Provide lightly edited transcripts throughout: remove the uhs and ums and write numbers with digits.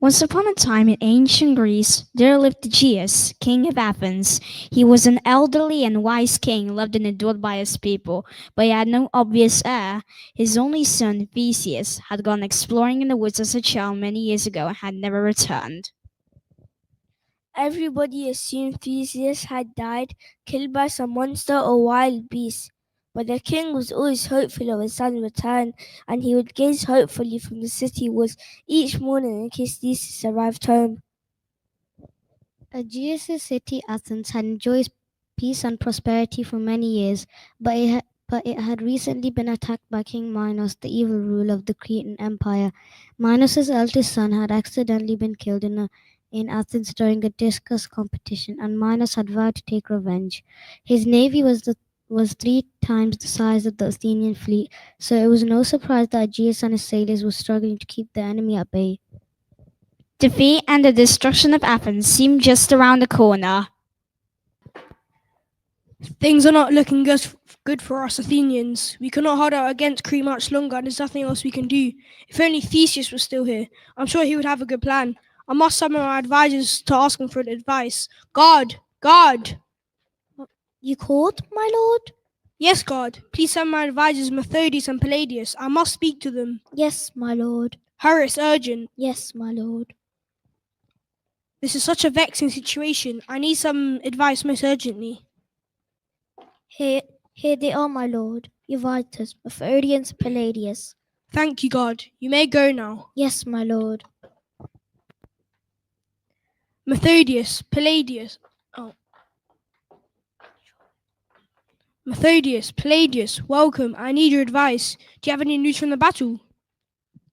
Once upon a time in ancient Greece, there lived Theseus, king of Athens. He was an elderly and wise king, loved and adored by his people, but he had no obvious heir. His only son, Theseus, had gone exploring in the woods as a child many years ago and had never returned. Everybody assumed Theseus had died, killed by some monster or wild beast. But the king was always hopeful of his son's return, and he would gaze hopefully from the city walls each morning in case Theseus arrived home. Aegeus' city, Athens, had enjoyed peace and prosperity for many years, but it had recently been attacked by King Minos, the evil ruler of the Cretan Empire. Minos' eldest son had accidentally been killed in Athens during a discus competition, and Minos had vowed to take revenge. His navy was 3 times the size of the Athenian fleet, so it was no surprise that Aegeus and his sailors were struggling to keep the enemy at bay. Defeat and the destruction of Athens seemed just around the corner. Things are not looking good for us Athenians. We cannot hold out against Crete much longer, and there's nothing else we can do. If only Theseus was still here, I'm sure he would have a good plan. I must summon my advisors to ask him for advice. Guard! Guard! You called, my lord? Yes, guard. Please summon my advisors Methodius and Palladius. I must speak to them. Yes, my lord. Hurry, it's urgent. Yes, my lord. This is such a vexing situation. I need some advice most urgently. Here they are, my lord. Your visitors, Methodius and Palladius. Thank you, guard. You may go now. Yes, my lord. Methodius, Palladius. Methodius, Palladius, welcome. I need your advice. Do you have any news from the battle?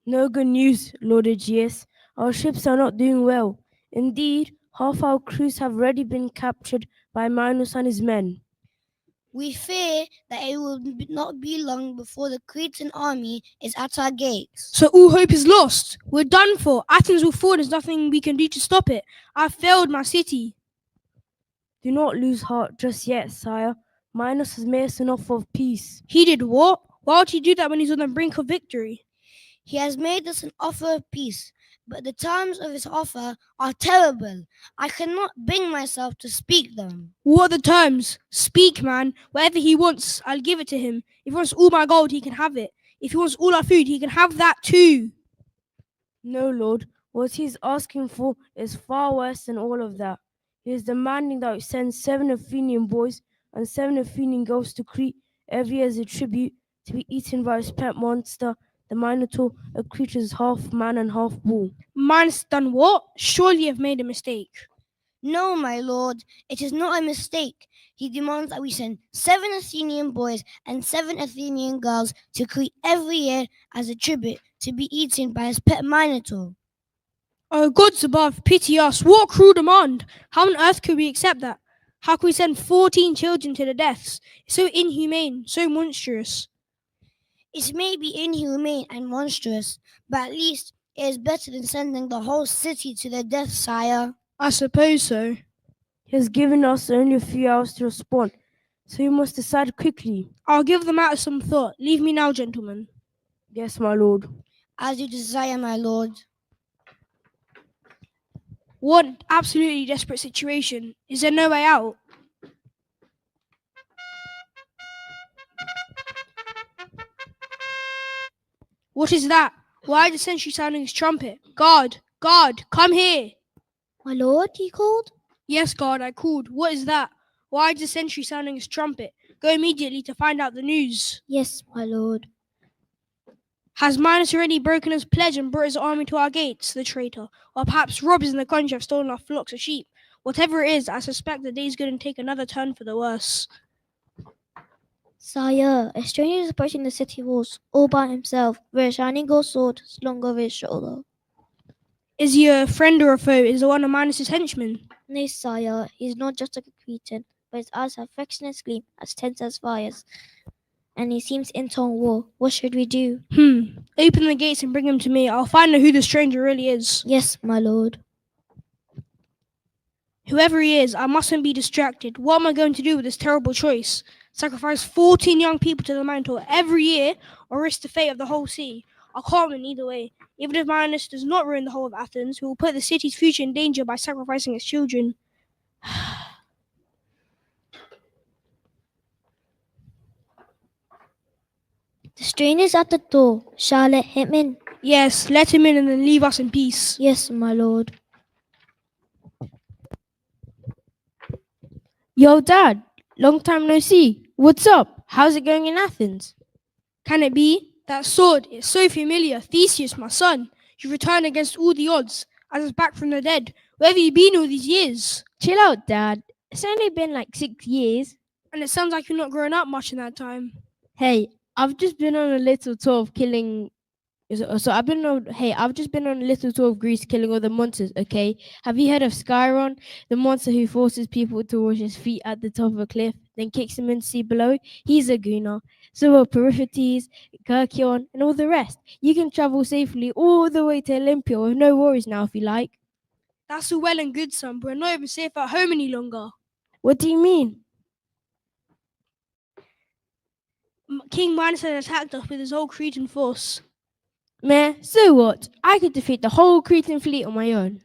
No good news, Lord Aegeus. Our ships are not doing well. Indeed, half our crews have already been captured by Minos and his men. We fear that it will not be long before the Cretan army is at our gates. So all hope is lost. We're done for. Athens will fall. There's nothing we can do to stop it. I've failed my city. Do not lose heart just yet, sire. Minos has made us an offer of peace. He did what? Why would he do that when he's on the brink of victory? He has made us an offer of peace, but the terms of his offer are terrible. I cannot bring myself to speak them. What are the terms? Speak, man. Whatever he wants, I'll give it to him. If he wants all my gold, he can have it. If he wants all our food, he can have that too. No, Lord. What he is asking for is far worse than all of that. He is demanding that we send 7 Athenian boys and 7 Athenian girls to Crete every year as a tribute to be eaten by his pet monster, the Minotaur, a creature is half man and half bull. Man's done what? Surely you've made a mistake. No, my lord, it is not a mistake. He demands that we send 7 Athenian boys and 7 Athenian girls to Crete every year as a tribute to be eaten by his pet Minotaur. Oh, gods above, pity us. What a cruel demand. How on earth could we accept that? How could we send 14 children to their deaths? It's so inhumane, so monstrous. It may be inhumane and monstrous, but at least it is better than sending the whole city to their death, sire. I suppose so. He has given us only a few hours to respond, so you must decide quickly. I'll give the matter some thought. Leave me now, gentlemen. Yes, my lord. As you desire, my lord. What absolutely desperate situation. Is there no way out? What is that? Why is the sentry sounding his trumpet? Guard! Guard! Come here! My lord, he called? Yes, guard, I called. What is that? Why is the sentry sounding his trumpet? Go immediately to find out the news. Yes, my lord. Has Minos already broken his pledge and brought his army to our gates, the traitor? Or perhaps robbers in the country have stolen our flocks of sheep? Whatever it is, I suspect the day's going to take another turn for the worse. Sire, a stranger is approaching the city walls, all by himself, with a shining gold sword slung over his shoulder. Is he a friend or a foe? Is he one of Minos' henchmen? Nay, sire, he is not just a Cretan, but his eyes have affectionate gleam, as tense as fires, and he seems intent on war. What should we do? Open the gates and bring him to me. I'll find out who the stranger really is. Yes, my lord. Whoever he is, I mustn't be distracted. What am I going to do with this terrible choice? Sacrifice 14 young people to the Minotaur every year, or risk the fate of the whole sea? I can't win either way. Even if Minos does not ruin the whole of Athens, he will put the city's future in danger by sacrificing its children. The stranger's at the door. Shall I let him in? Yes, let him in and then leave us in peace. Yes, my lord. Yo, Dad, long time no see. What's up? How's it going in Athens? Can it be? That sword is so familiar. Theseus, my son. You returned against all the odds. I was back from the dead. Where have you been all these years? Chill out, Dad. It's only been like 6 years. And it sounds like you've not grown up much in that time. Hey, I've just been on a little tour of killing. I've just been on a little tour of Greece killing all the monsters, okay? Have you heard of Skyron, the monster who forces people to wash his feet at the top of a cliff, then kicks them into the sea below? He's a gooner. So are Periphetes, Kirkion, and all the rest. You can travel safely all the way to Olympia with no worries now if you like. That's all well and good, son, but we're not even safe at home any longer. What do you mean? King Minos has attacked us with his whole Cretan force. Meh, so what? I could defeat the whole Cretan fleet on my own.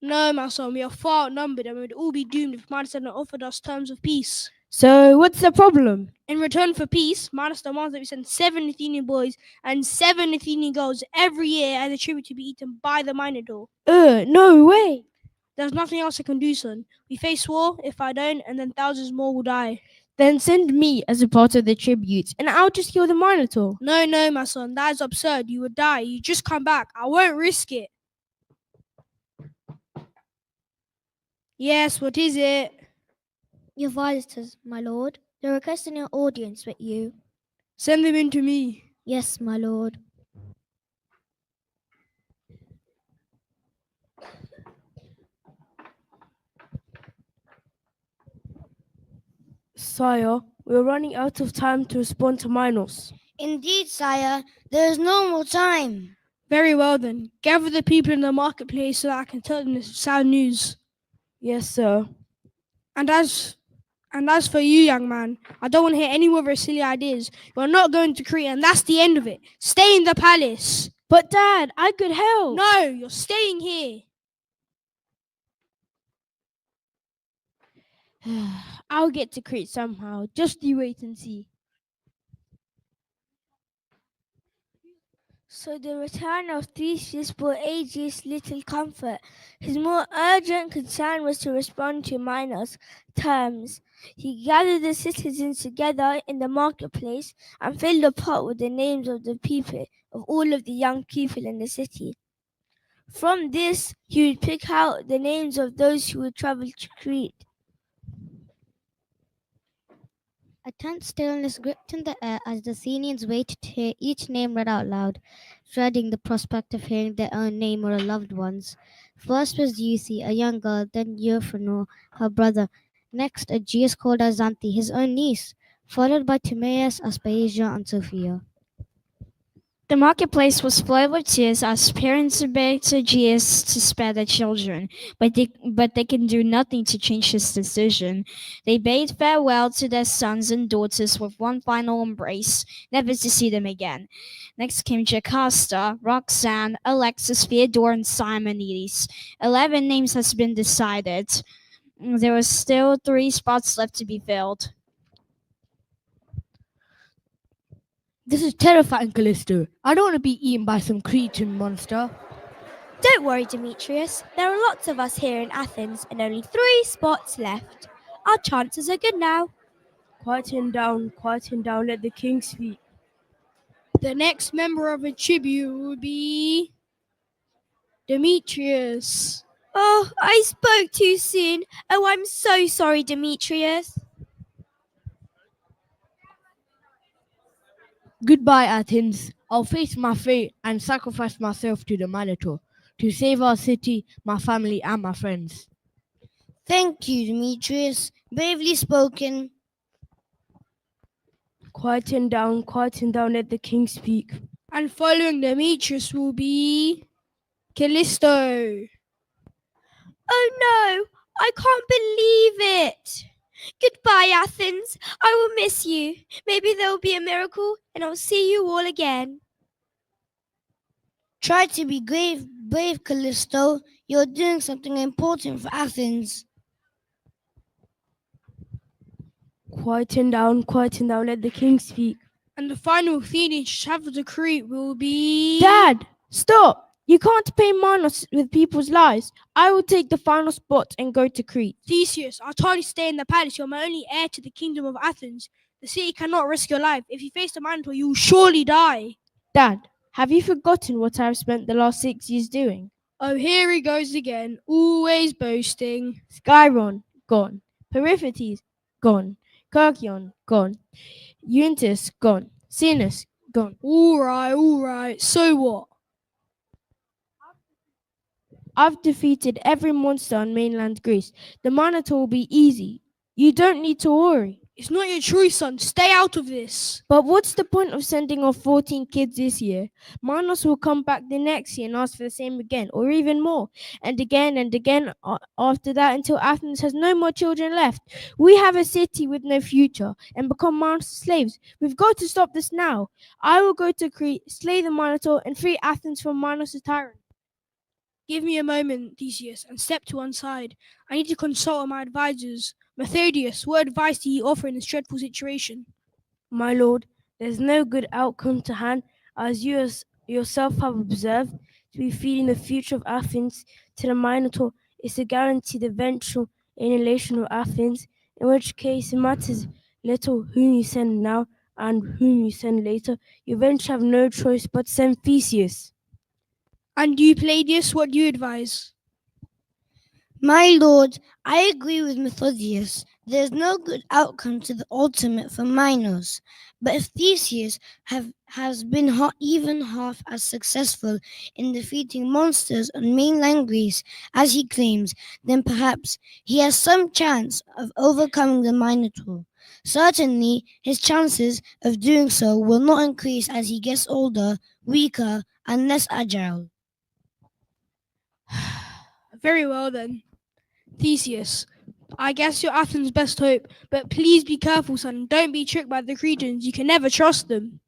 No, my son, we are far outnumbered and we'd all be doomed if Minos had not offered us terms of peace. So what's the problem? In return for peace, Minos demands that we send 7 Athenian boys and 7 Athenian girls every year as a tribute to be eaten by the Minotaur. No way. There's nothing else I can do, son. We face war if I don't, and then thousands more will die. Then send me as a part of the tribute, and I'll just kill the Minotaur. No, my son, that is absurd. You would die. You just come back. I won't risk it. Yes, what is it? Your visitors, my lord. They're requesting an audience with you. Send them in to me. Yes, my lord. Sire, we're running out of time to respond to Minos. Indeed, sire, there is no more time. Very well then. Gather the people in the marketplace so that I can tell them this sad news. Yes, sir. And as for you, young man, I don't want to hear any more of your silly ideas. You're not going to Crete, and that's the end of it. Stay in the palace. But Dad, I could help. No, you're staying here. I'll get to Crete somehow. Just you wait and see. So the return of Theseus brought Aegeus little comfort. His more urgent concern was to respond to Minos' terms. He gathered the citizens together in the marketplace and filled a pot with the names of the people, of all of the young people in the city. From this, he would pick out the names of those who would travel to Crete. A tense stillness gripped in the air as the Athenians waited to hear each name read out loud, dreading the prospect of hearing their own name or a loved one's. First was Euthie, a young girl, then Euphranor, her brother. Next, Aegeus called Xanthi, his own niece, followed by Timaeus, Aspasia, and Sophia. The marketplace was full of tears as parents begged Aegeus to spare their children, but they can do nothing to change his decision. They bade farewell to their sons and daughters with one final embrace, never to see them again. Next came Jocasta, Roxanne, Alexis, Theodore, and Simonides. 11 names has been decided. There were still 3 spots left to be filled. This is terrifying, Callisto. I don't want to be eaten by some Cretan monster. Don't worry, Demetrius. There are lots of us here in Athens and only 3 spots left. Our chances are good now. Quieten down, let the king speak. The next member of a tribute will be Demetrius. Oh, I spoke too soon. Oh, I'm so sorry, Demetrius. Goodbye, Athens. I'll face my fate and sacrifice myself to the Minotaur to save our city, my family, and my friends. Thank you, Demetrius. Bravely spoken. Quieten down, let the king speak. And following Demetrius will be Callisto. Oh no, I can't believe it. Goodbye, Athens. I will miss you. Maybe there will be a miracle and I'll see you all again. Try to be brave, Callisto. You're doing something important for Athens. Quieten down, let the king speak. And the final Athenian to travel to Crete will be... Dad, stop! You can't pay Minos with people's lives. I will take the final spot and go to Crete. Theseus, I told you to stay in the palace. You're my only heir to the kingdom of Athens. The city cannot risk your life. If you face the Minotaur, you will surely die. Dad, have you forgotten what I've spent the last 6 years doing? Oh, here he goes again, always boasting. Skyron, gone. Periphetes, gone. Kerkion, gone. Euntis, gone. Sinus, gone. All right. So what? I've defeated every monster on mainland Greece. The Minotaur will be easy. You don't need to worry. It's not your choice, son. Stay out of this. But what's the point of sending off 14 kids this year? Minos will come back the next year and ask for the same again, or even more, and again after that until Athens has no more children left. We have a city with no future and become Minos' slaves. We've got to stop this now. I will go to Crete, slay the Minotaur, and free Athens from Minos' tyrant. Give me a moment, Theseus, and step to one side. I need to consult with my advisors. Methodius, what advice do you offer in this dreadful situation? My lord, there's no good outcome to hand, as you yourself have observed. To be feeding the future of Athens to the Minotaur is to guarantee the eventual annihilation of Athens, in which case it matters little whom you send now and whom you send later. You eventually have no choice but send Theseus. And you, Palladius, what do you advise? My lord, I agree with Methodius. There is no good outcome to the ultimate for Minos. But if Theseus has been even half as successful in defeating monsters on mainland Greece as he claims, then perhaps he has some chance of overcoming the Minotaur. Certainly, his chances of doing so will not increase as he gets older, weaker, and less agile. Very well then. Theseus, I guess you're Athens' best hope, but please be careful, son. Don't be tricked by the Cretans. You can never trust them.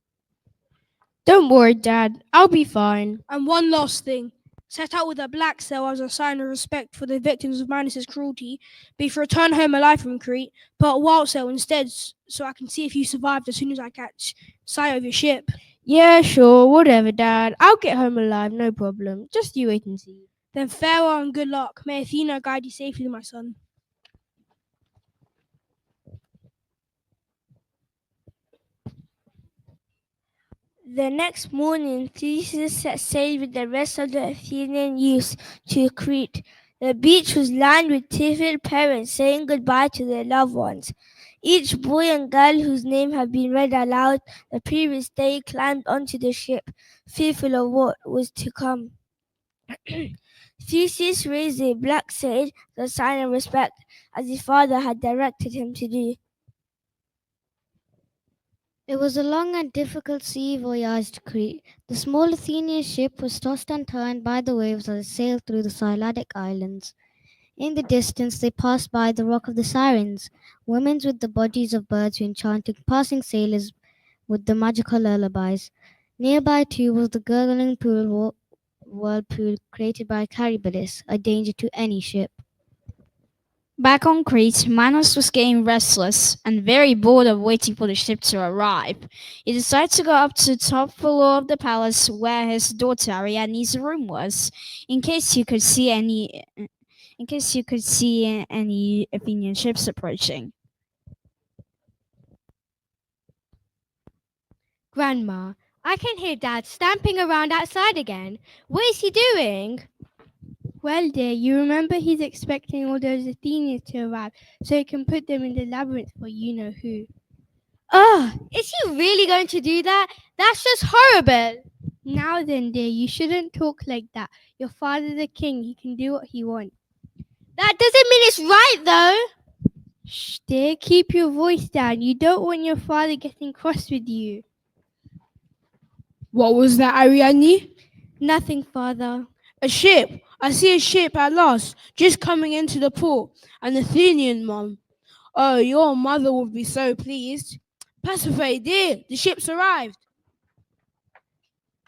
Don't worry, Dad. I'll be fine. And one last thing. Set out with a black sail as a sign of respect for the victims of Minos' cruelty. But if you return home alive from Crete, put a wild sail instead so I can see if you survived as soon as I catch sight of your ship. Yeah, sure, whatever, Dad. I'll get home alive, no problem. Just you wait and see. Then farewell and good luck. May Athena guide you safely, my son. The next morning, Theseus set sail with the rest of the Athenian youths to Crete. The beach was lined with tearful parents saying goodbye to their loved ones. Each boy and girl whose name had been read aloud the previous day climbed onto the ship, fearful of what was to come. Theseus raised a black sail, the sign of respect, as his father had directed him to do. It was a long and difficult sea voyage to Crete. The small Athenian ship was tossed and turned by the waves as it sailed through the Cycladic islands. In the distance, they passed by the Rock of the Sirens. Women with the bodies of birds were enchanting passing sailors with the magical lullabies. Nearby, too, was the gurgling whirlpool created by Charybdis, a danger to any ship. Back on Crete, Minos was getting restless and very bored of waiting for the ship to arrive. He decided to go up to the top floor of the palace where his daughter Ariadne's room was, in case you could see any Athenian ships approaching. Grandma, I can hear Dad stamping around outside again. What is he doing? Well, dear, you remember he's expecting all those Athenians to arrive so he can put them in the labyrinth for you know who. Oh, is he really going to do that? That's just horrible. Now then, dear, you shouldn't talk like that. Your father's a king. He can do what he wants. That doesn't mean it's right, though. Shh, dear, keep your voice down. You don't want your father getting cross with you. What was that, Ariadne? Nothing, father. A ship. I see a ship at last, just coming into the port. An Athenian, Mum. Oh, your mother would be so pleased. Pasiphae, dear, the ship's arrived.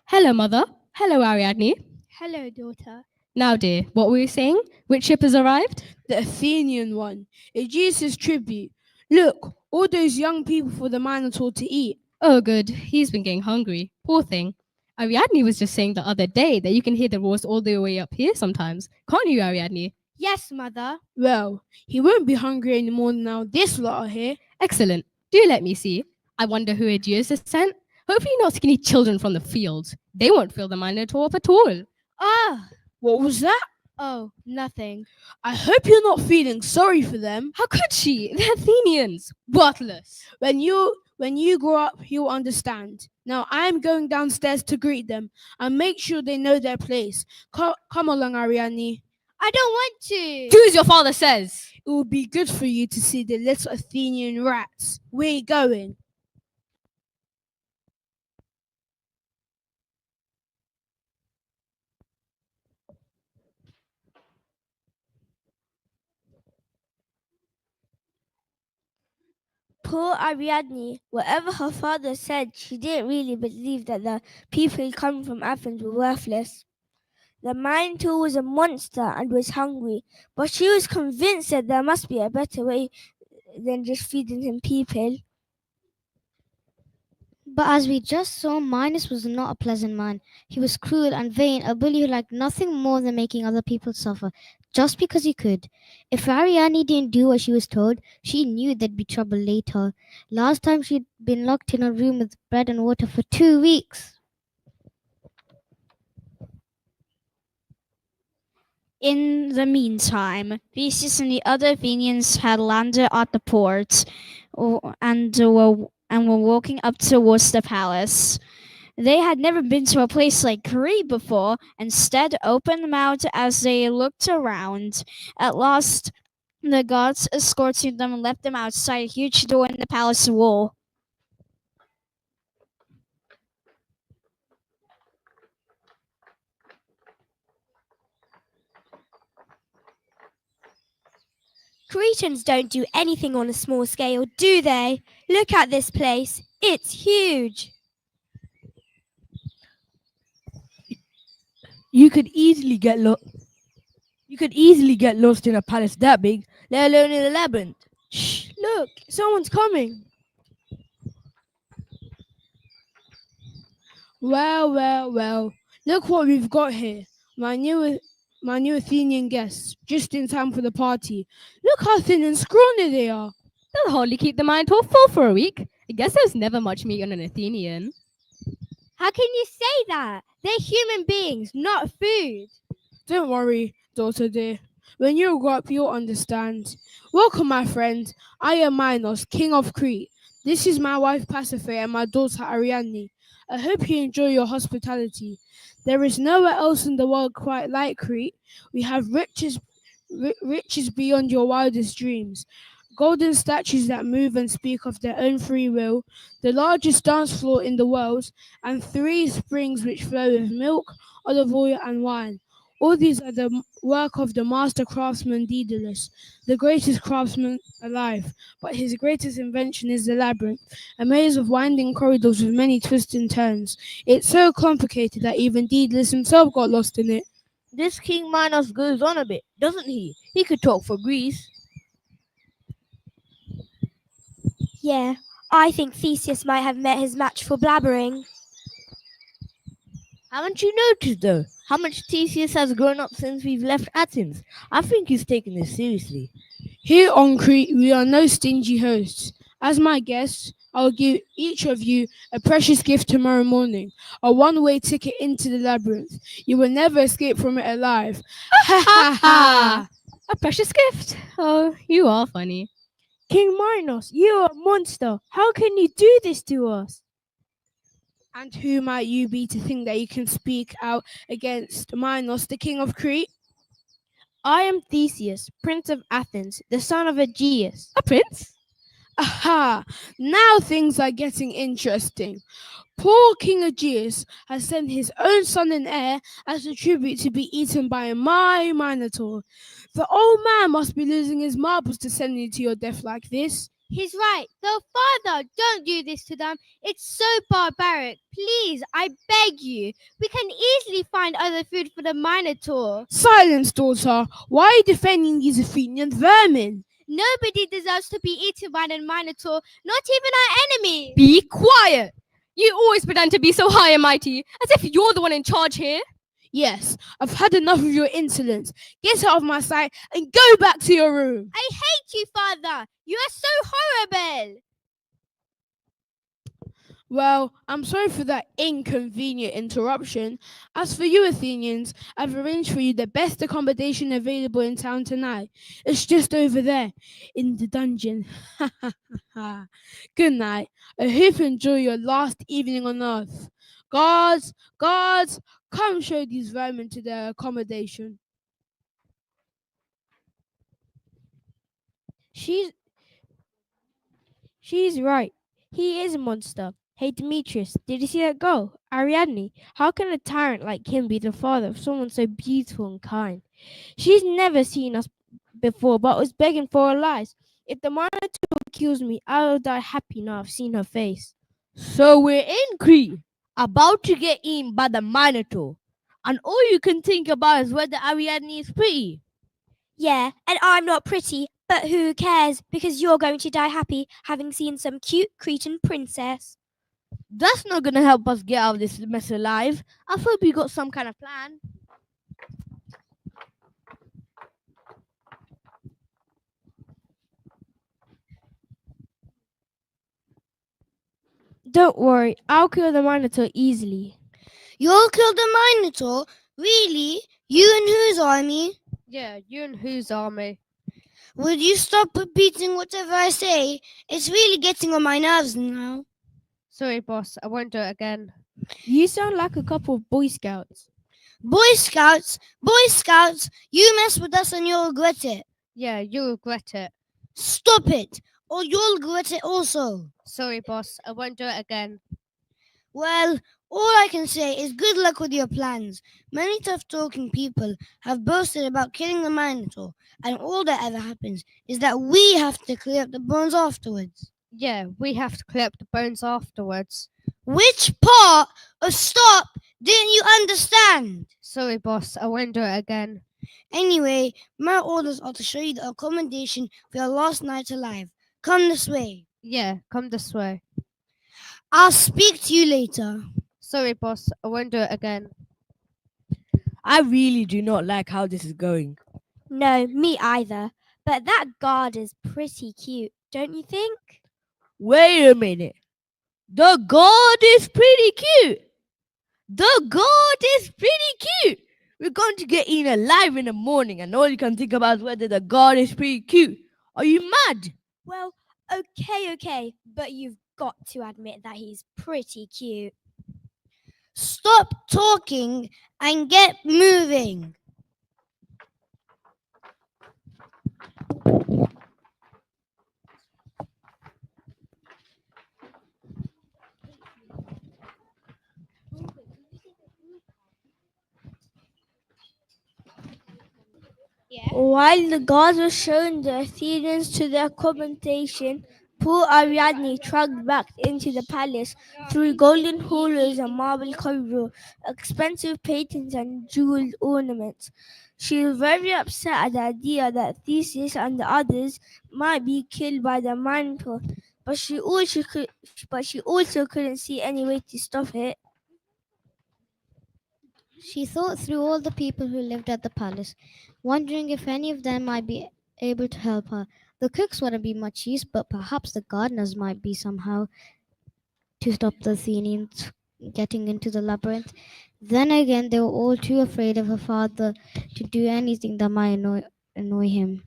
Hello, Mother. Hello, Ariadne. Hello, daughter. Now, dear, what were you saying? Which ship has arrived? The Athenian one. Aegeus' tribute. Look, all those young people for the Minotaur to eat. Oh, good. He's been getting hungry. Poor thing. Ariadne was just saying the other day that you can hear the roars all the way up here sometimes. Can't you, Ariadne? Yes, Mother. Well, he won't be hungry anymore now this lot are here. Excellent. Do let me see. I wonder who Aegeus has sent. Hopefully not skinny children from the fields. They won't fill the Minotaur up at all. Ah! What was that? Oh, nothing. I hope you're not feeling sorry for them. How could she? They're Athenians. Worthless. When you grow up, you'll understand. Now I'm going downstairs to greet them and make sure they know their place. Come along, Ariadne. I don't want to. Do as your father says. It will be good for you to see the little Athenian rats. Where are you going? Poor Ariadne, whatever her father said, she didn't really believe that the people coming from Athens were worthless. The Minotaur was a monster and was hungry, but she was convinced that there must be a better way than just feeding him people. But as we just saw, Minos was not a pleasant man. He was cruel and vain, a bully who liked nothing more than making other people suffer, just because he could. If Ariadne didn't do what she was told, she knew there'd be trouble later. Last time she'd been locked in a room with bread and water for 2 weeks. In the meantime, Theseus and the other Athenians had landed at the port and were walking up towards the palace. They had never been to a place like Crete before, instead opened mouthed as they looked around. At last, the guards escorting them left them outside a huge door in the palace wall. Cretans don't do anything on a small scale, do they? Look at this place. It's huge. You could easily get lost. You could easily get lost in a palace that big, let alone in a labyrinth. Shh, look, someone's coming. Well. Look what we've got here. My new Athenian guests, just in time for the party. Look how thin and scrawny they are. They'll hardly keep the Minotaur full for a week. I guess there's never much meat on an Athenian. How can you say that? They're human beings, not food. Don't worry, daughter dear. When you grow up, you'll understand. Welcome, my friend. I am Minos, king of Crete. This is my wife Pasiphae and my daughter Ariadne. I hope you enjoy your hospitality. There is nowhere else in the world quite like Crete. We have riches beyond your wildest dreams. Golden statues that move and speak of their own free will, the largest dance floor in the world, and 3 springs which flow with milk, olive oil, and wine. All these are the work of the master craftsman Daedalus, the greatest craftsman alive. But his greatest invention is the labyrinth, a maze of winding corridors with many twists and turns. It's so complicated that even Daedalus himself got lost in it. This King Minos goes on a bit, doesn't he? He could talk for Greece. Yeah, I think Theseus might have met his match for blabbering. Haven't you noticed, though, how much Theseus has grown up since we've left Athens? I think he's taken this seriously. Here on Crete, we are no stingy hosts. As my guests, I'll give each of you a precious gift tomorrow morning, a one-way ticket into the labyrinth. You will never escape from it alive. Ha ha ha! A precious gift. Oh, you are funny. King Minos, you are a monster. How can you do this to us? And who might you be to think that you can speak out against Minos, the king of Crete? I am Theseus, prince of Athens, the son of Aegeus. A prince? Aha! Now things are getting interesting. Poor King Aegeus has sent his own son and heir as a tribute to be eaten by my Minotaur. The old man must be losing his marbles to send you to your death like this. He's right. Though, Father, don't do this to them. It's so barbaric. Please, I beg you. We can easily find other food for the Minotaur. Silence, daughter. Why are you defending these Athenian vermin? Nobody deserves to be eaten by the Minotaur, not even our enemies. Be quiet! You always pretend to be so high and mighty, as if you're the one in charge here. Yes, I've had enough of your insolence. Get out of my sight and go back to your room. I hate you, Father. You are so horrible. Well, I'm sorry for that inconvenient interruption. As for you, Athenians, I've arranged for you the best accommodation available in town tonight. It's just over there, in the dungeon. Good night. I hope you enjoy your last evening on earth. Guards, come show these vermin to their accommodation. She's right. He is a monster. Hey, Demetrius, did you see that girl? Ariadne, how can a tyrant like him be the father of someone so beautiful and kind? She's never seen us before, but was begging for our lives. If the Minotaur kills me, I'll die happy now I've seen her face. So we're in Crete, about to get eaten by the Minotaur. And all you can think about is whether Ariadne is pretty. Yeah, and I'm not pretty, but who cares? Because you're going to die happy having seen some cute Cretan princess. That's not gonna help us get out of this mess alive. I thought we got some kind of plan. Don't worry, I'll kill the Minotaur easily. You'll kill the Minotaur? Really? You and whose army? Yeah, you and whose army? Would you stop repeating whatever I say? It's really getting on my nerves now. Sorry, boss, I won't do it again. You sound like a couple of Boy Scouts. Boy Scouts! Boy Scouts! You mess with us and you'll regret it. Yeah, you'll regret it. Stop it, or you'll regret it also. Sorry, boss, I won't do it again. Well, all I can say is good luck with your plans. Many tough-talking people have boasted about killing the Minotaur, and all that ever happens is that we have to clear up the bones afterwards. Yeah, we have to clear up the bones afterwards. Which part of stop didn't you understand? Sorry, boss, I won't do it again. Anyway, my orders are to show you the accommodation for your last night alive. Come this way. Yeah, come this way. I'll speak to you later. Sorry, boss, I won't do it again. I really do not like how this is going. No, me either. But that guard is pretty cute, don't you think? Wait a minute. The god is pretty cute. The god is pretty cute. We're going to get eaten alive in the morning, and all you can think about is whether the god is pretty cute. Are you mad? Well, okay, but you've got to admit that he's pretty cute. Stop talking and get moving. While the guards were showing the Athenians to their accommodation, poor Ariadne trudged back into the palace through golden hallways and marble corridors, expensive paintings and jeweled ornaments. She was very upset at the idea that Theseus and the others might be killed by the Minotaur, but she also couldn't see any way to stop it. She thought through all the people who lived at the palace, wondering if any of them might be able to help her. The cooks wouldn't be much use, but perhaps the gardeners might be somehow to stop the Athenians getting into the labyrinth. Then again, they were all too afraid of her father to do anything that might annoy him.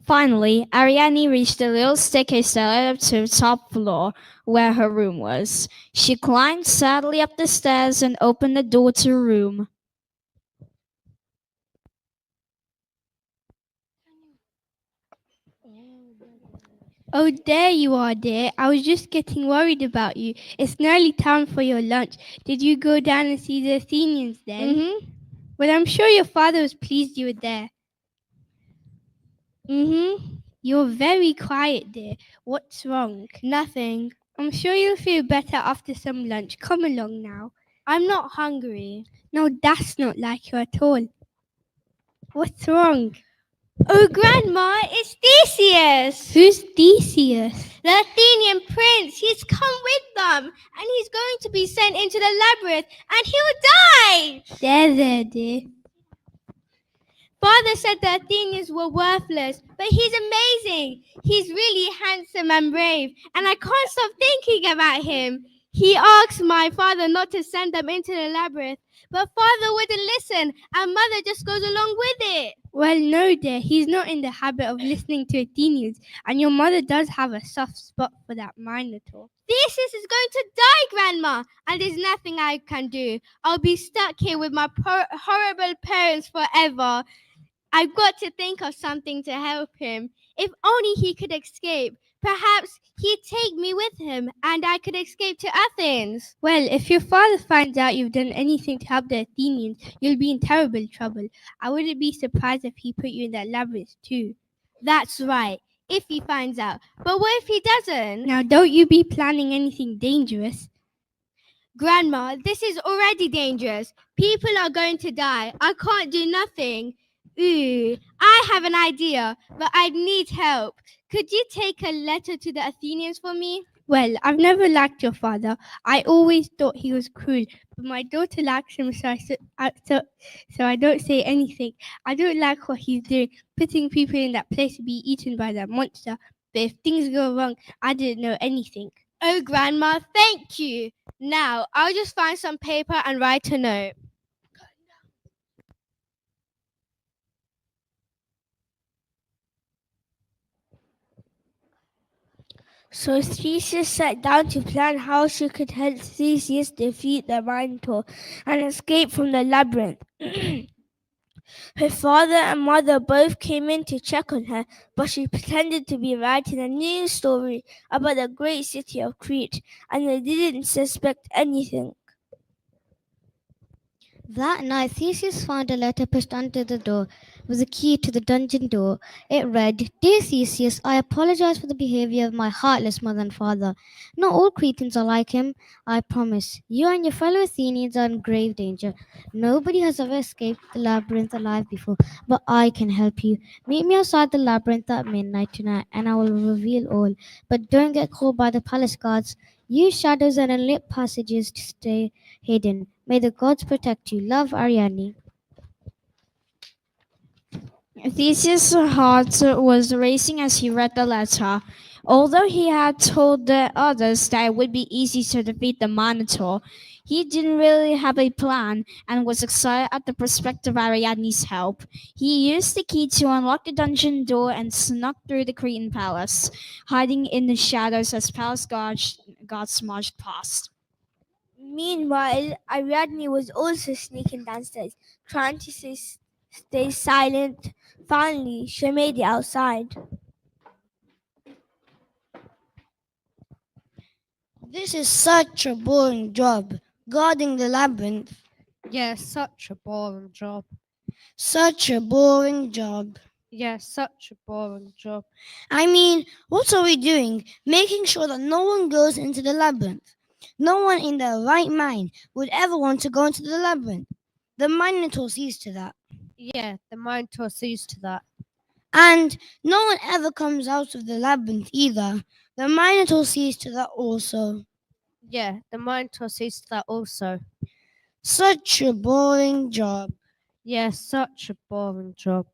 Finally, Ariadne reached the little staircase that led up to the top floor where her room was. She climbed sadly up the stairs and opened the door to her room. Oh, there you are, dear. I was just getting worried about you. It's nearly time for your lunch. Did you go down and see the Athenians then? Mm-hmm. Well, I'm sure your father was pleased you were there. Mm-hmm. You're very quiet, dear. What's wrong? Nothing. I'm sure you'll feel better after some lunch. Come along now. I'm not hungry. No, that's not like you at all. What's wrong? Oh, Grandma, it's Theseus! Who's Theseus? The Athenian prince. He's come with them, and he's going to be sent into the labyrinth, and he'll die! There, dear. Father said the Athenians were worthless, but he's amazing. He's really handsome and brave, and I can't stop thinking about him. He asked my father not to send them into the labyrinth, but father wouldn't listen, and mother just goes along with it. Well, no, dear. He's not in the habit of listening to Athenians, and your mother does have a soft spot for that Minotaur. Theseus is going to die, Grandma, and there's nothing I can do. I'll be stuck here with my horrible parents forever. I've got to think of something to help him. If only he could escape. Perhaps he'd take me with him and I could escape to Athens. Well, if your father finds out you've done anything to help the Athenians, you'll be in terrible trouble. I wouldn't be surprised if he put you in that labyrinth too. That's right, if he finds out. But what if he doesn't? Now, don't you be planning anything dangerous. Grandma, this is already dangerous. People are going to die. I can't do nothing. Ooh, I have an idea, but I need help. Could you take a letter to the Athenians for me? Well, I've never liked your father. I always thought he was cruel, but my daughter likes him, so I don't say anything. I don't like what he's doing, putting people in that place to be eaten by that monster. But if things go wrong, I didn't know anything. Oh, Grandma, thank you. Now, I'll just find some paper and write a note. So Theseus sat down to plan how she could help Theseus defeat the Minotaur and escape from the labyrinth. Her father and mother both came in to check on her, but she pretended to be writing a new story about the great city of Crete, and they didn't suspect anything. That night, Theseus found a letter pushed under the door with a key to the dungeon door. It read, "Dear Theseus, I apologize for the behavior of my heartless mother and father. Not all Cretans are like him, I promise. You and your fellow Athenians are in grave danger. Nobody has ever escaped the labyrinth alive before, but I can help you. Meet me outside the labyrinth at midnight tonight, and I will reveal all. But don't get caught by the palace guards. Use shadows and unlit passages to stay hidden. May the gods protect you. Love, Ariadne." Theseus' heart was racing as he read the letter. Although he had told the others that it would be easy to defeat the Minotaur, he didn't really have a plan and was excited at the prospect of Ariadne's help. He used the key to unlock the dungeon door and snuck through the Cretan palace, hiding in the shadows as palace guards marched past. Meanwhile, Ariadne was also sneaking downstairs, trying to stay silent. Finally, she made it outside. This is such a boring job, guarding the labyrinth. Yeah, such a boring job. Such a boring job. Yeah, such a boring job. I mean, what are we doing? Making sure that no one goes into the labyrinth. No one in their right mind would ever want to go into the labyrinth. The Minotaur sees to that. Yeah, the Minotaur sees to that. And no one ever comes out of the labyrinth either. The Minotaur sees to that also. Yeah, the Minotaur sees to that also. Such a boring job. Yeah, such a boring job.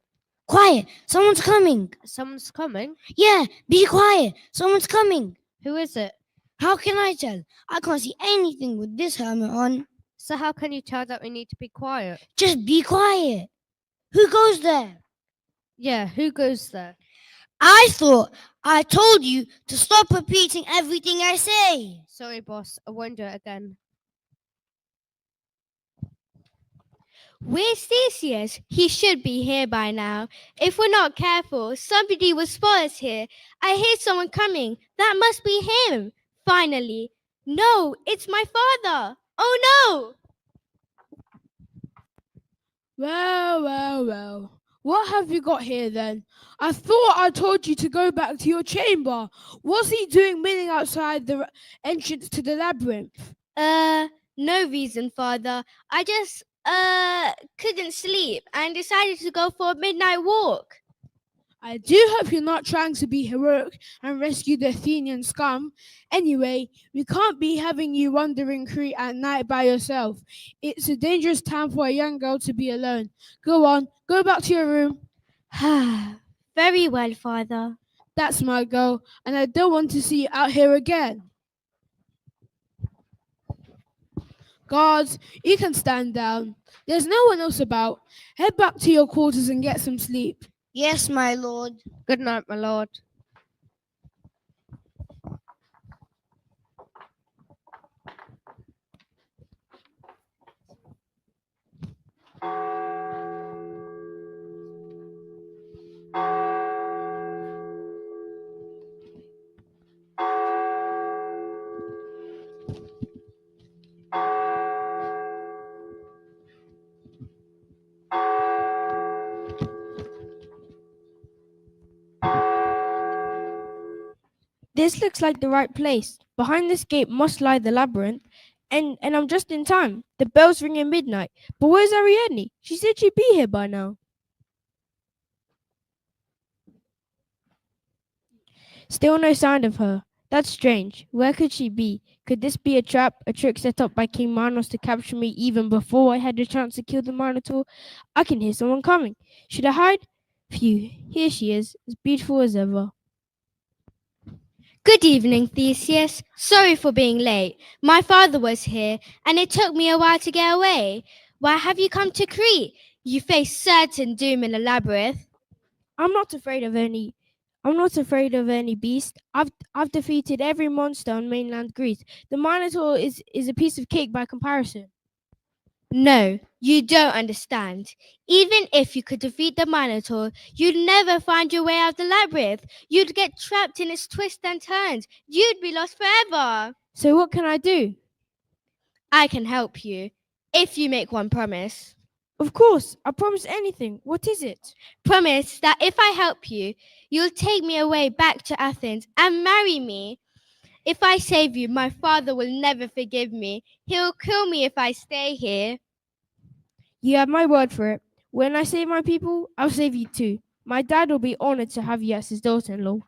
Quiet! Someone's coming! Someone's coming? Yeah, be quiet! Someone's coming! Who is it? How can I tell? I can't see anything with this helmet on. So how can you tell that we need to be quiet? Just be quiet! Who goes there? Yeah, who goes there? I thought I told you to stop repeating everything I say. Sorry, boss, I won't do it again. Where's Theseus? He should be here by now. If we're not careful, somebody will spot us here. I hear someone coming. That must be him. Finally. No, it's my father. Oh no! Well. What have you got here then? I thought I told you to go back to your chamber. What's he doing milling outside the entrance to the labyrinth? No reason, Father. I just couldn't sleep and decided to go for a midnight walk. I do hope you're not trying to be heroic and rescue the Athenian scum. Anyway, we can't be having you wandering Crete at night by yourself. It's a dangerous time for a young girl to be alone. Go on, go back to your room. Very well, Father. That's my girl, and I don't want to see you out here again. Guards, you can stand down. There's no one else about. Head back to your quarters and get some sleep. Yes, my lord. Good night, my lord. This looks like the right place. Behind this gate must lie the labyrinth. And I'm just in time. The bells ring at midnight. But where's Ariadne? She said she'd be here by now. Still no sign of her. That's strange. Where could she be? Could this be a trap, a trick set up by King Minos to capture me even before I had the chance to kill the Minotaur? I can hear someone coming. Should I hide? Phew, here she is, as beautiful as ever. Good evening, Theseus. Sorry for being late. My father was here, and it took me a while to get away. Why have you come to Crete? You face certain doom in the labyrinth. I'm not afraid of any beast. I've defeated every monster on mainland Greece. The Minotaur is a piece of cake by comparison. No, you don't understand. Even if you could defeat the Minotaur, you'd never find your way out of the labyrinth. You'd get trapped in its twists and turns. You'd be lost forever. So what can I do? I can help you, if you make one promise. Of course, I promise anything. What is it? Promise that if I help you, you'll take me away back to Athens and marry me. If I save you, my father will never forgive me. He'll kill me if I stay here. You have my word for it. When I save my people, I'll save you too. My dad will be honored to have you as his daughter-in-law.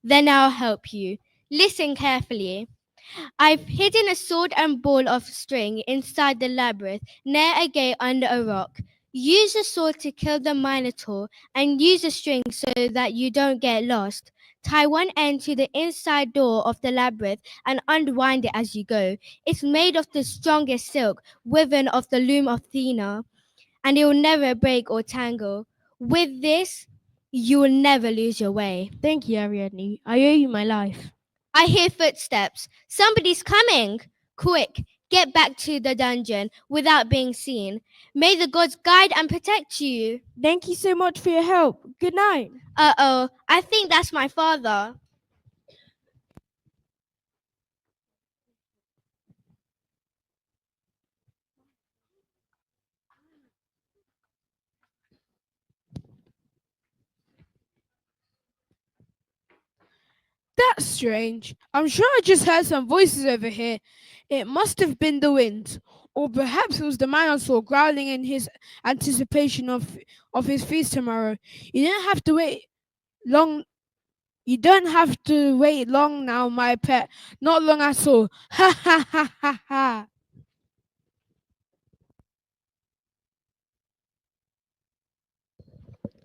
Then I'll help you. Listen carefully. I've hidden a sword and ball of string inside the labyrinth near a gate under a rock. Use the sword to kill the Minotaur and use the string so that you don't get lost. Tie one end to the inside door of the labyrinth and unwind it as you go. It's made of the strongest silk, woven of the loom of Athena, and it will never break or tangle. With this, you will never lose your way. Thank you, Ariadne. I owe you my life. I hear footsteps. Somebody's coming. Quick, get back to the dungeon without being seen. May the gods guide and protect you. Thank you so much for your help. Good night. Uh-oh, I think that's my father. That's strange. I'm sure I just heard some voices over here. It must have been the wind. Or perhaps it was the Minotaur growling in his anticipation of his feast tomorrow. You don't have to wait long. You don't have to wait long now, my pet. Not long at all. Ha ha ha ha ha.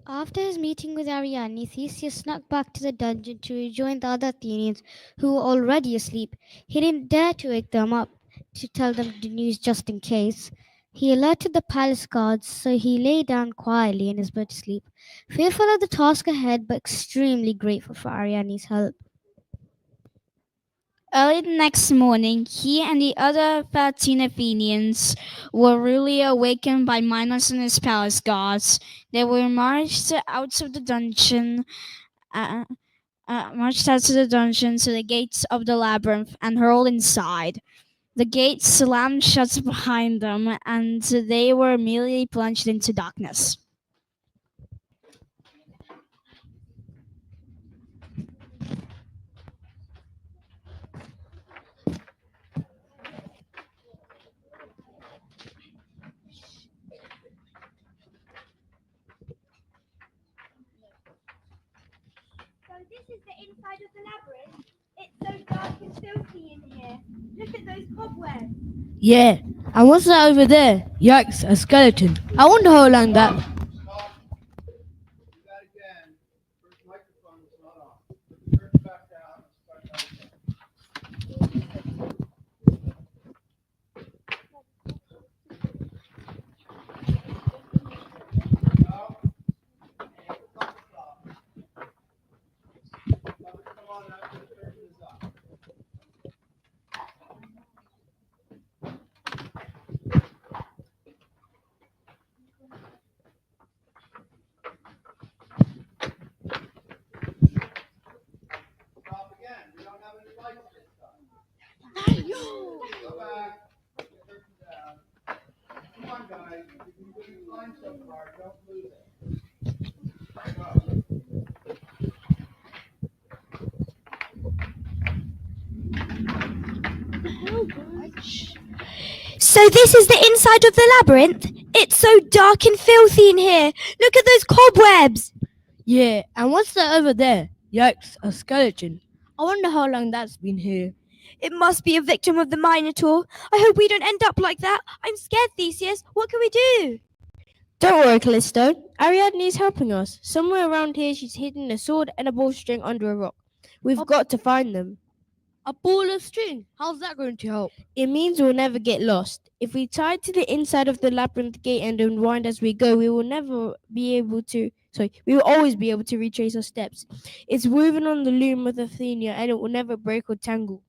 After his meeting with Ariadne, Theseus snuck back to the dungeon to rejoin the other Athenians who were already asleep. He didn't dare to wake them up to tell them the news just in case. He alerted the palace guards, so he lay down quietly in his bed to sleep, fearful of the task ahead but extremely grateful for Ariadne's help. Early the next morning, he and the other 13 Athenians were rudely awakened by Minos and his palace guards. They were marched out of the dungeon, to the gates of the labyrinth and hurled inside. The gates slammed shut behind them, and they were immediately plunged into darkness. is the inside of the labyrinth. It's so dark and filthy in here. Look at those cobwebs. Yeah, and what's that over there? Yikes, a skeleton. I wonder how long that. So this is the inside of the labyrinth. It's so dark and filthy in here. Look at those cobwebs. Yeah, and what's that over there? Yikes, a skeleton. I wonder how long that's been here. It must be a victim of the Minotaur. I hope we don't end up like that. I'm scared, Theseus. What can we do? Don't worry, Callisto. Ariadne is helping us. Somewhere around here, she's hidden a sword and a bowstring under a rock. We've got to find them. A ball of string. How's that going to help? It means we'll never get lost. If we tie to the inside of the labyrinth gate and unwind as we go, we will always be able to retrace our steps. It's woven on the loom of Athena and it will never break or tangle.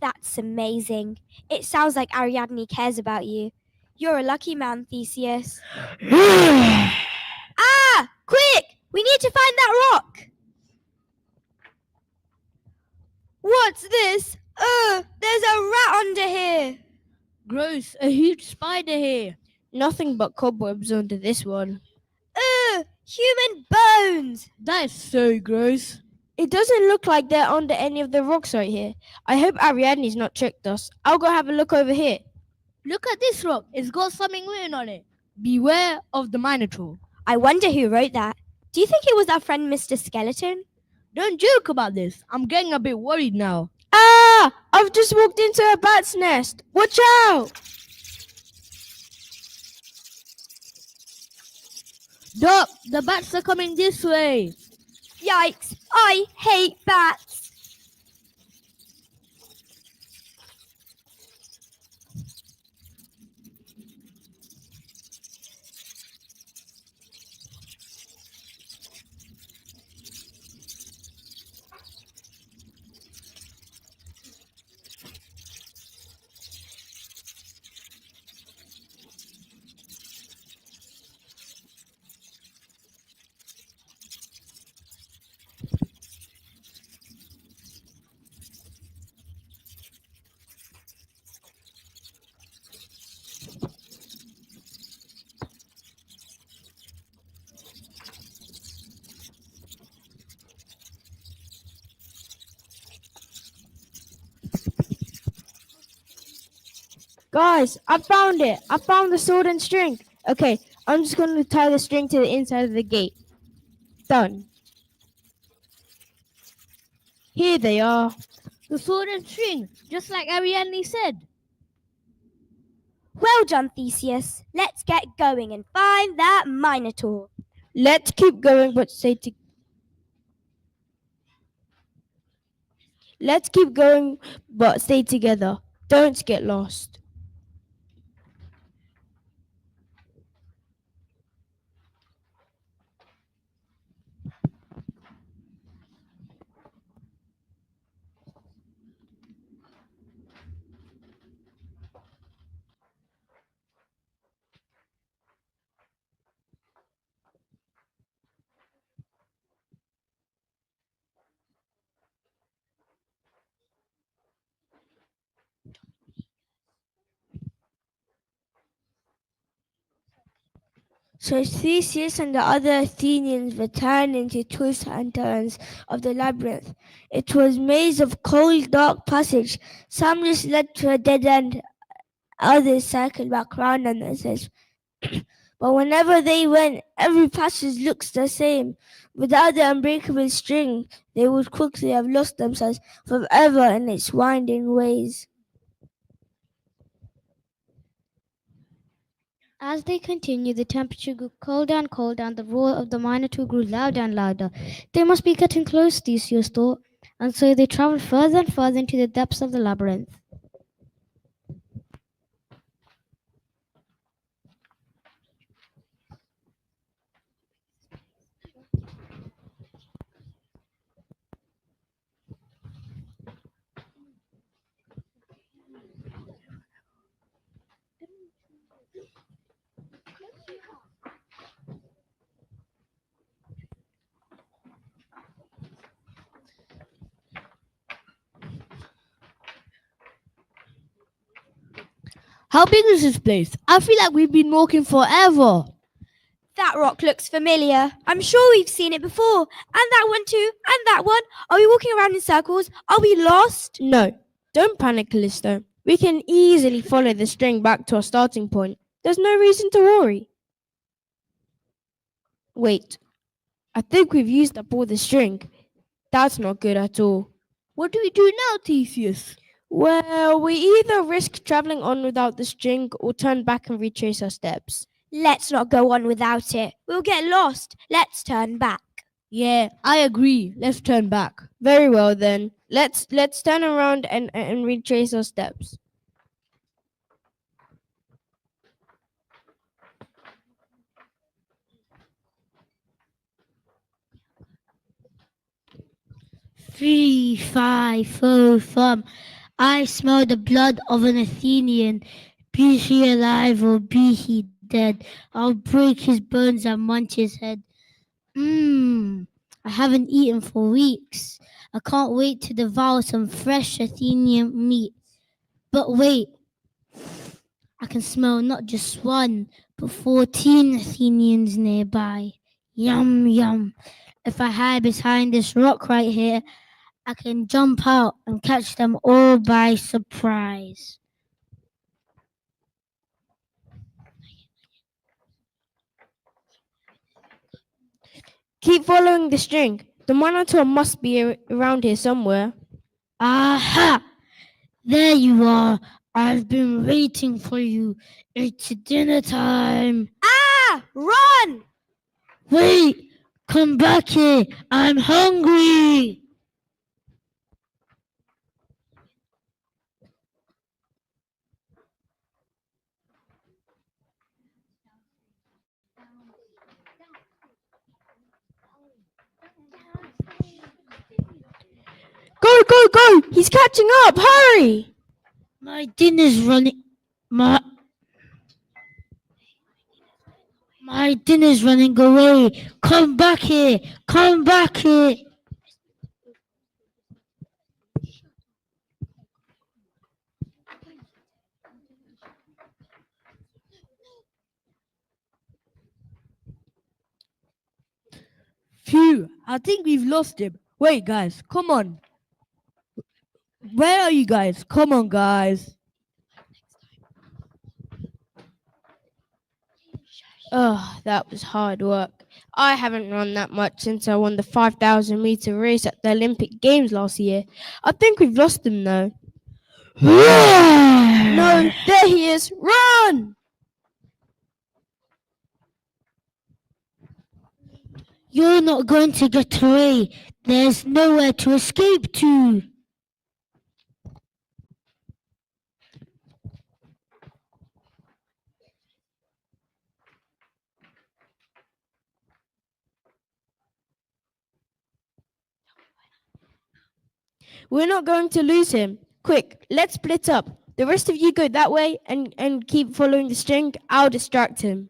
That's amazing. It sounds like Ariadne cares about you. You're a lucky man, Theseus. Ah! Quick! We need to find that rock! What's this? There's a rat under here. Gross, a huge spider here. Nothing but cobwebs under this one. Human bones. That is so gross. It doesn't look like they're under any of the rocks right here. I hope Ariadne's not tricked us. I'll go have a look over here. Look at this rock. It's got something written on it. Beware of the Minotaur. I wonder who wrote that. Do you think it was our friend Mr. Skeleton? Don't joke about this. I'm getting a bit worried now. Ah! I've just walked into a bat's nest. Watch out! Duck, the bats are coming this way. Yikes! I hate bats. Guys, I found it. I found the sword and string. Okay, I'm just going to tie the string to the inside of the gate. Done. Here they are. The sword and string, just like Ariadne said. Well done, Theseus. Let's get going and find that Minotaur. Let's keep going, but stay together. Let's keep going, but stay together. Don't get lost. So Theseus and the other Athenians returned into twists and turns of the labyrinth. It was a maze of cold, dark passage. Some just led to a dead end. Others circled back round on themselves. But whenever they went, every passage looks the same. Without the unbreakable string, they would quickly have lost themselves forever in its winding ways. As they continued, the temperature grew colder and colder, and the roar of the Minotaur grew louder and louder. They must be getting close, Theseus thought, and so they travelled further and further into the depths of the labyrinth. How big is this place? I feel like we've been walking forever. That rock looks familiar. I'm sure we've seen it before. And that one too. And that one. Are we walking around in circles? Are we lost? No, don't panic, Callisto. We can easily follow the string back to our starting point. There's no reason to worry. Wait, I think we've used up all the string. That's not good at all. What do we do now, Theseus? Well, we either risk traveling on without the string or turn back and retrace our steps. Let's not go on without it. We'll get lost. Let's turn back. Yeah, I agree. Let's turn back. Very well then. Let's turn around and retrace our steps. Fee, fi, fo, fum. I smell the blood of an Athenian. Be he alive or be he dead, I'll break his bones and munch his head. I haven't eaten for weeks. I can't wait to devour some fresh Athenian meat. But wait, I can smell not just one, but 14 Athenians nearby. Yum, yum. If I hide behind this rock right here, I can jump out and catch them all by surprise. Keep following the string. The Minotaur must be around here somewhere. Aha! There you are. I've been waiting for you. It's dinner time. Ah! Run! Wait! Come back here. I'm hungry. Go, go, go! He's catching up! Hurry! My dinner's running. My dinner's running away. Come back here. Come back here. Phew, I think we've lost him. Wait, guys, come on. Where are you guys? Come on, guys. Oh, that was hard work. I haven't run that much since I won the 5,000 meter race at the Olympic Games last year. I think we've lost him though. No, there he is. Run! You're not going to get away. There's nowhere to escape to. We're not going to lose him. Quick, let's split up. The rest of you go that way and keep following the string. I'll distract him.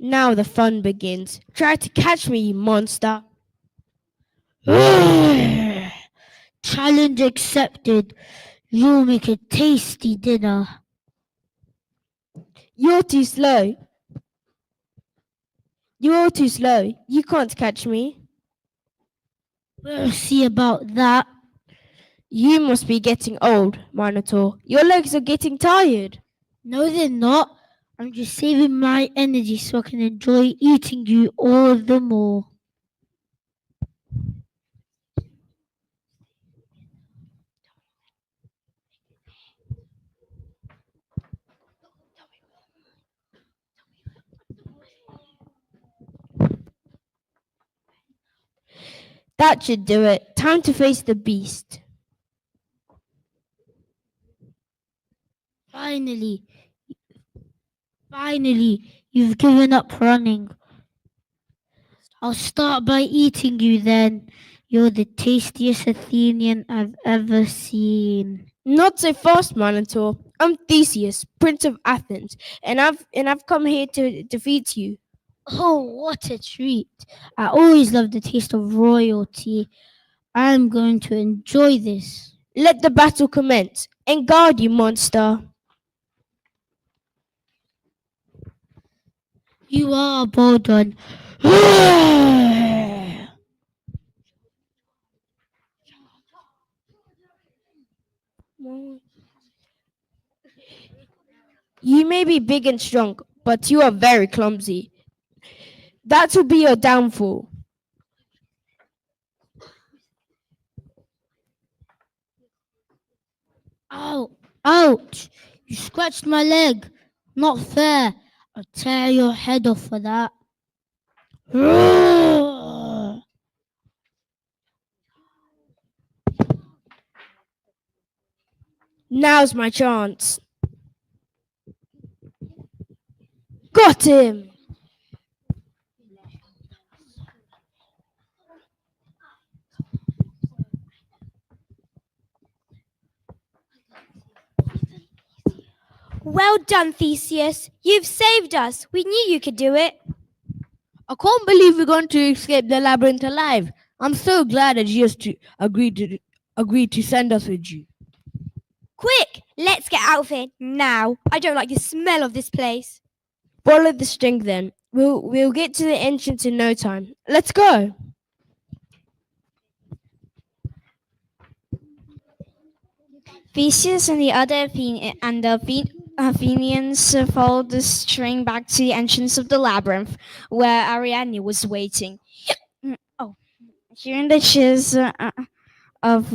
Now the fun begins. Try to catch me, you monster. Challenge accepted. You'll make a tasty dinner. You're too slow. You're too slow. You can't catch me. We'll see about that. You must be getting old, Minotaur. Your legs are getting tired. No, they're not. I'm just saving my energy so I can enjoy eating you all the more. That should do it. Time to face the beast. Finally, finally, you've given up running. I'll start by eating you then. You're the tastiest Athenian I've ever seen. Not so fast, Minotaur. I'm Theseus, Prince of Athens, and I've come here to defeat you. Oh, what a treat. I always love the taste of royalty. I'm going to enjoy this. Let the battle commence. And guard, you monster. You are a bold one. You may be big and strong, but you are very clumsy. That will be your downfall. Ow! Ouch! You scratched my leg. Not fair. I'll tear your head off for that. Now's my chance. Got him! Well done, Theseus. You've saved us. We knew you could do it. I can't believe we're going to escape the labyrinth alive. I'm so glad that you agreed to send us with you. Quick, let's get out of here now. I don't like the smell of this place. Follow the string then. We'll get to the entrance in no time. Let's go. Theseus and the Athenians followed the string back to the entrance of the labyrinth, where Ariadne was waiting. Oh, hearing the cheers of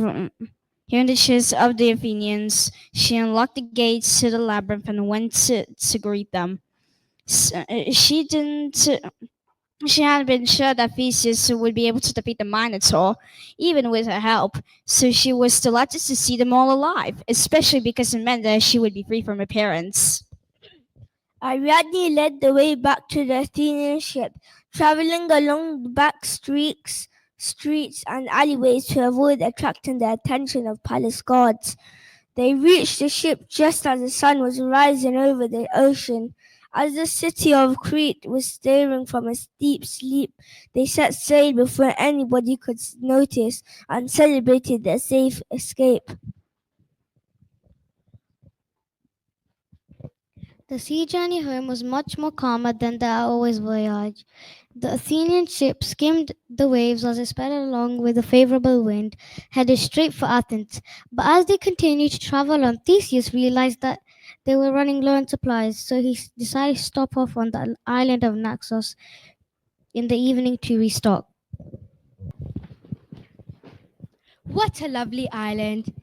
hearing the cheers of the Athenians, she unlocked the gates to the labyrinth and went to greet them. She didn't. She hadn't been sure that Theseus would be able to defeat the Minotaur, even with her help, so she was delighted to see them all alive, especially because it meant that she would be free from her parents. Ariadne led the way back to the Athenian ship, traveling along the back streets and alleyways to avoid attracting the attention of palace guards. They reached the ship just as the sun was rising over the ocean. As the city of Crete was stirring from a deep sleep, they set sail before anybody could notice and celebrated their safe escape. The sea journey home was much more calmer than the hour's voyage. The Athenian ship skimmed the waves as it sped along with a favorable wind, headed straight for Athens. But as they continued to travel on, Theseus realized that they were running low on supplies, so he decided to stop off on the island of Naxos in the evening to restock. What a lovely island.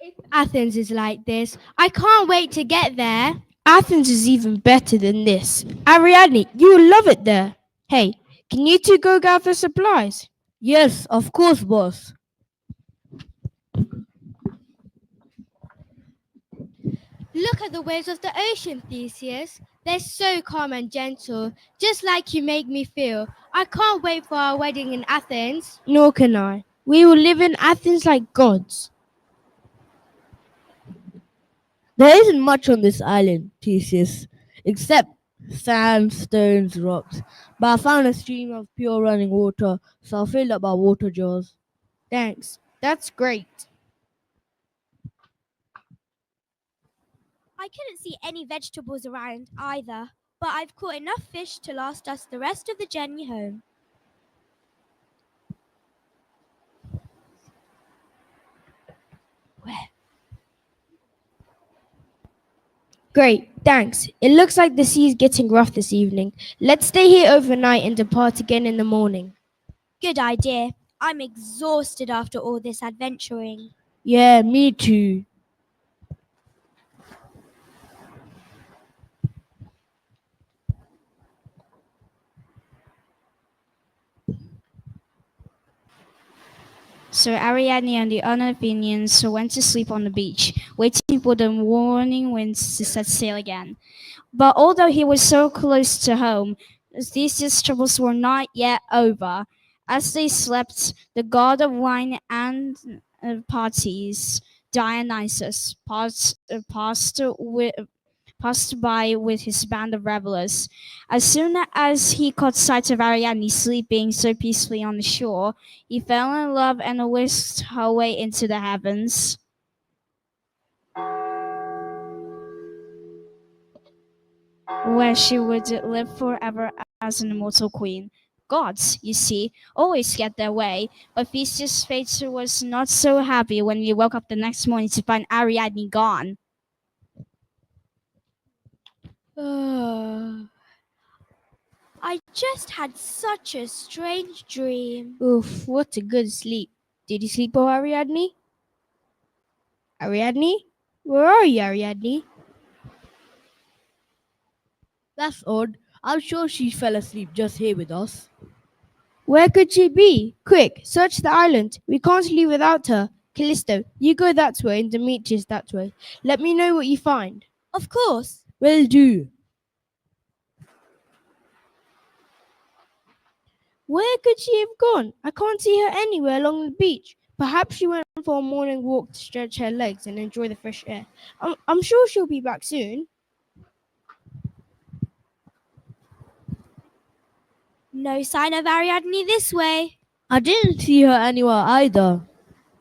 If Athens is like this, I can't wait to get there. Athens is even better than this. Ariadne, you will love it there. Hey, can you two go gather supplies? Yes, of course, boss. Look at the waves of the ocean, Theseus. They're so calm and gentle, just like you make me feel. I can't wait for our wedding in Athens. Nor can I. We will live in Athens like gods. There isn't much on this island, Theseus, except sand, stones, rocks. But I found a stream of pure running water, so I filled up our water jars. Thanks. That's great. I couldn't see any vegetables around either, but I've caught enough fish to last us the rest of the journey home. Great, thanks. It looks like the sea is getting rough this evening. Let's stay here overnight and depart again in the morning. Good idea. I'm exhausted after all this adventuring. Yeah, me too. So Ariadne and the other Athenians went to sleep on the beach, waiting for the morning winds to set sail again. But although he was so close to home, Theseus' troubles were not yet over. As they slept, the god of wine and parties, Dionysus, passed by with his band of revelers. As soon as he caught sight of Ariadne sleeping so peacefully on the shore, he fell in love and whisked her way into the heavens, where she would live forever as an immortal queen. Gods, you see, always get their way, but Theseus' fate was not so happy when he woke up the next morning to find Ariadne gone. I just had such a strange dream. Oof, what a good sleep. Did you sleep well, Ariadne? Ariadne? Where are you, Ariadne? That's odd. I'm sure she fell asleep just here with us. Where could she be? Quick, search the island. We can't leave without her. Callisto, you go that way and Demetrius that way. Let me know what you find. Of course. Will do. Where could she have gone? I can't see her anywhere along the beach. Perhaps she went for a morning walk to stretch her legs and enjoy the fresh air. I'm sure she'll be back soon. No sign of Ariadne this way. I didn't see her anywhere either.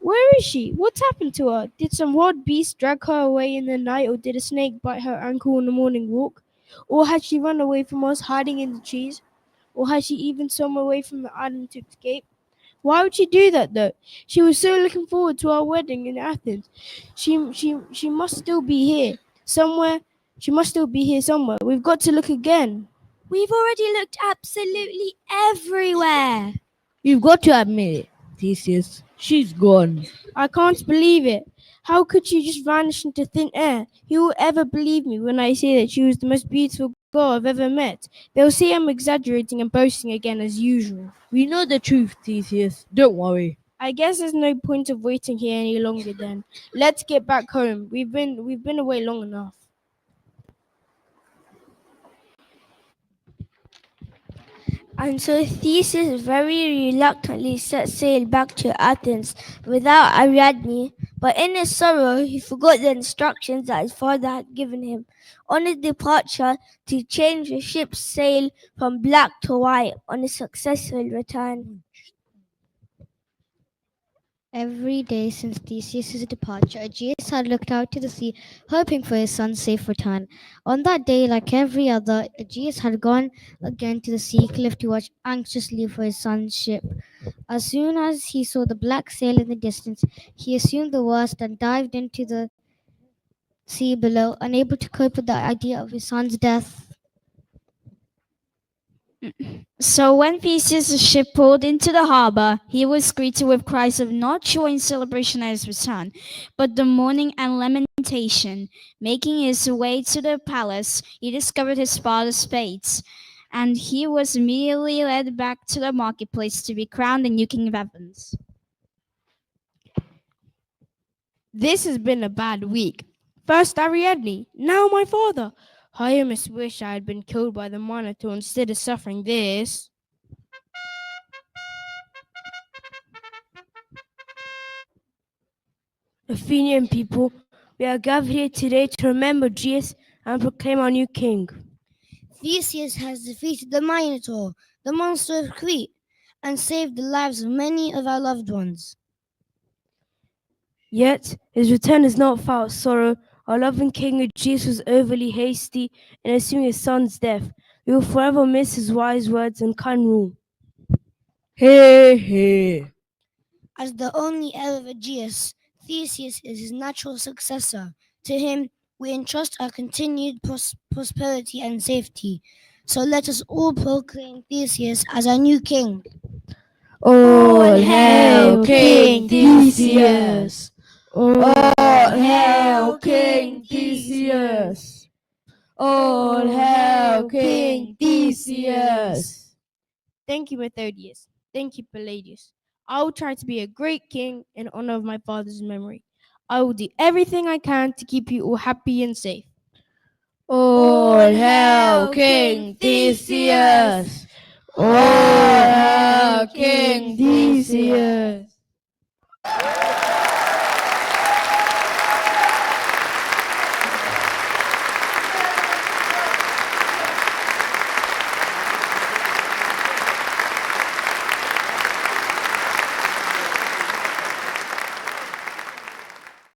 Where is she? What's happened to her? Did some wild beast drag her away in the night, or did a snake bite her ankle on the morning walk? Or had she run away from us, hiding in the trees? Or had she even swum away from the island to escape? Why would she do that though? She was so looking forward to our wedding in Athens. She must still be here somewhere. She must still be here somewhere. We've got to look again. We've already looked absolutely everywhere. You've got to admit it, Theseus. She's gone. I can't believe it. How could she just vanish into thin air? Who will ever believe me when I say that she was the most beautiful girl I've ever met? They'll say I'm exaggerating and boasting again as usual. We know the truth, Theseus. Don't worry. I guess there's no point of waiting here any longer then. Let's get back home. We've been away long enough. And so Theseus very reluctantly set sail back to Athens without Ariadne, but in his sorrow he forgot the instructions that his father had given him on his departure to change the ship's sail from black to white on his successful return. Every day since Theseus' departure, Aegeus had looked out to the sea, hoping for his son's safe return. On that day, like every other, Aegeus had gone again to the sea cliff to watch anxiously for his son's ship. As soon as he saw the black sail in the distance, he assumed the worst and dived into the sea below, unable to cope with the idea of his son's death. So when Theseus' ship pulled into the harbor, he was greeted with cries of not joy and celebration at his return, but the mourning and lamentation. Making his way to the palace, he discovered his father's fate, and he was immediately led back to the marketplace to be crowned the new king of Athens. This has been a bad week. First Ariadne, now my father. I almost wish I had been killed by the Minotaur instead of suffering this. Athenian people, we are gathered here today to remember Jesus and proclaim our new king. Theseus has defeated the Minotaur, the monster of Crete, and saved the lives of many of our loved ones. Yet his return is not without sorrow. Our loving king Jesus was overly hasty in assuming his son's death. We will forever miss his wise words and kind rule. Hey, hey. As the only heir of Aegeus, Theseus is his natural successor. To him, we entrust our continued prosperity and safety. So let us all proclaim Theseus as our new king. All hail King Theseus! All hail King Theseus! All hail King Theseus! Thank you, Methodius. Thank you, Palladius. I will try to be a great king in honor of my father's memory. I will do everything I can to keep you all happy and safe. All hail King Theseus! All hail King Theseus!